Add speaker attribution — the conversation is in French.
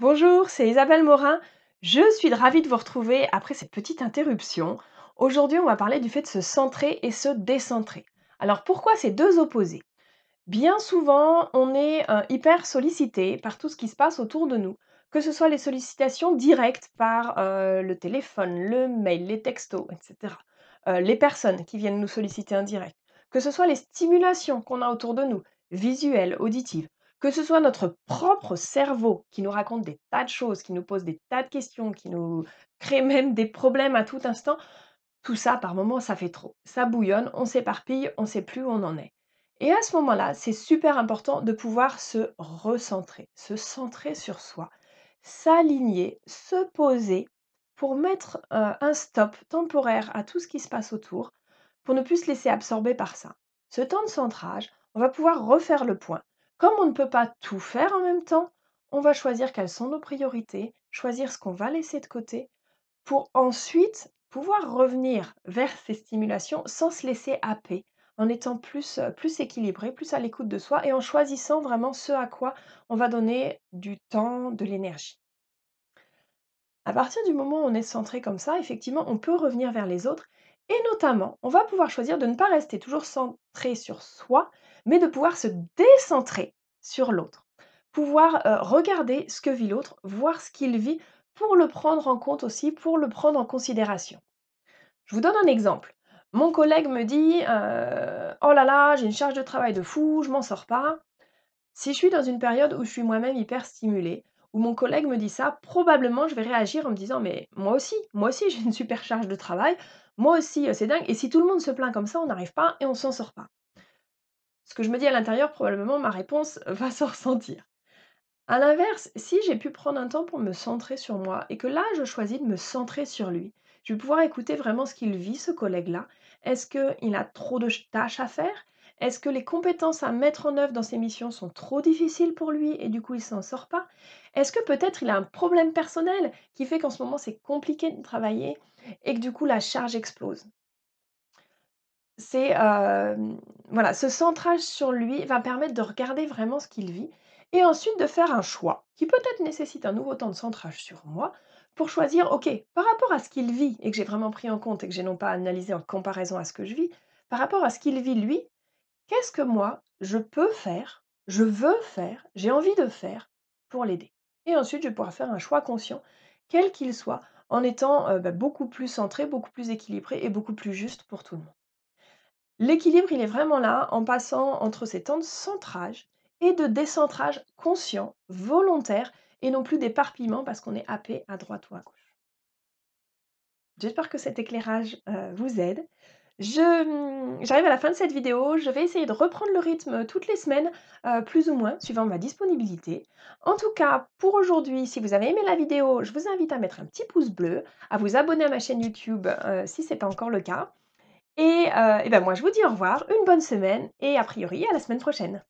Speaker 1: Bonjour, c'est Isabelle Morin. Je suis ravie de vous retrouver après cette petite interruption. Aujourd'hui, on va parler du fait de se centrer et se décentrer. Alors pourquoi ces deux opposés? Bien souvent, on est hyper sollicité par tout ce qui se passe autour de nous, que ce soit les sollicitations directes par le téléphone, le mail, les textos, etc. Les personnes qui viennent nous solliciter en direct, que ce soit les stimulations qu'on a autour de nous, visuelles, auditives, que ce soit notre propre cerveau qui nous raconte des tas de choses, qui nous pose des tas de questions, qui nous crée même des problèmes à tout instant, tout ça, par moments, ça fait trop. Ça bouillonne, on s'éparpille, on ne sait plus où on en est. Et à ce moment-là, c'est super important de pouvoir se recentrer, se centrer sur soi, s'aligner, se poser pour mettre un stop temporaire à tout ce qui se passe autour, pour ne plus se laisser absorber par ça. Ce temps de centrage, on va pouvoir refaire le point. Comme on ne peut pas tout faire en même temps, on va choisir quelles sont nos priorités, choisir ce qu'on va laisser de côté pour ensuite pouvoir revenir vers ces stimulations sans se laisser happer, en étant plus équilibré, plus à l'écoute de soi et en choisissant vraiment ce à quoi on va donner du temps, de l'énergie. À partir du moment où on est centré comme ça, effectivement, on peut revenir vers les autres et notamment, on va pouvoir choisir de ne pas rester toujours centré sur soi, mais de pouvoir se décentrer sur l'autre. Pouvoir regarder ce que vit l'autre, voir ce qu'il vit pour le prendre en compte aussi, pour le prendre en considération. Je vous donne un exemple. Mon collègue me dit oh là là, j'ai une charge de travail de fou, je m'en sors pas. Si je suis dans une période où je suis moi-même hyper stimulée, où mon collègue me dit ça, probablement je vais réagir en me disant: «Mais moi aussi j'ai une super charge de travail, moi aussi, c'est dingue et si tout le monde se plaint comme ça, on n'arrive pas et on s'en sort pas». Ce que je me dis à l'intérieur, probablement ma réponse va se ressentir. À l'inverse, si j'ai pu prendre un temps pour me centrer sur moi et que là, je choisis de me centrer sur lui, je vais pouvoir écouter vraiment ce qu'il vit, ce collègue-là. Est-ce qu'il a trop de tâches à faire? Est-ce que les compétences à mettre en œuvre dans ses missions sont trop difficiles pour lui et du coup il s'en sort pas? Est-ce que peut-être il a un problème personnel qui fait qu'en ce moment c'est compliqué de travailler et que du coup la charge explose? C'est, voilà, ce centrage sur lui va permettre de regarder vraiment ce qu'il vit et ensuite de faire un choix qui peut-être nécessite un nouveau temps de centrage sur moi pour choisir: «OK, par rapport à ce qu'il vit et que j'ai vraiment pris en compte et que j'ai non pas analysé en comparaison à ce que je vis, par rapport à ce qu'il vit lui, qu'est-ce que moi je peux faire, je veux faire, j'ai envie de faire pour l'aider?» Et ensuite je vais pouvoir faire un choix conscient, quel qu'il soit, en étant, beaucoup plus centré, beaucoup plus équilibré et beaucoup plus juste pour tout le monde. L'équilibre, il est vraiment là en passant entre ces temps de centrage et de décentrage conscient, volontaire et non plus d'éparpillement parce qu'on est happé à droite ou à gauche. J'espère que cet éclairage vous aide. J'arrive à la fin de cette vidéo, je vais essayer de reprendre le rythme toutes les semaines, plus ou moins, suivant ma disponibilité. En tout cas, pour aujourd'hui, si vous avez aimé la vidéo, je vous invite à mettre un petit pouce bleu, à vous abonner à ma chaîne YouTube si ce n'est pas encore le cas. Et ben moi je vous dis au revoir, une bonne semaine et a priori à la semaine prochaine.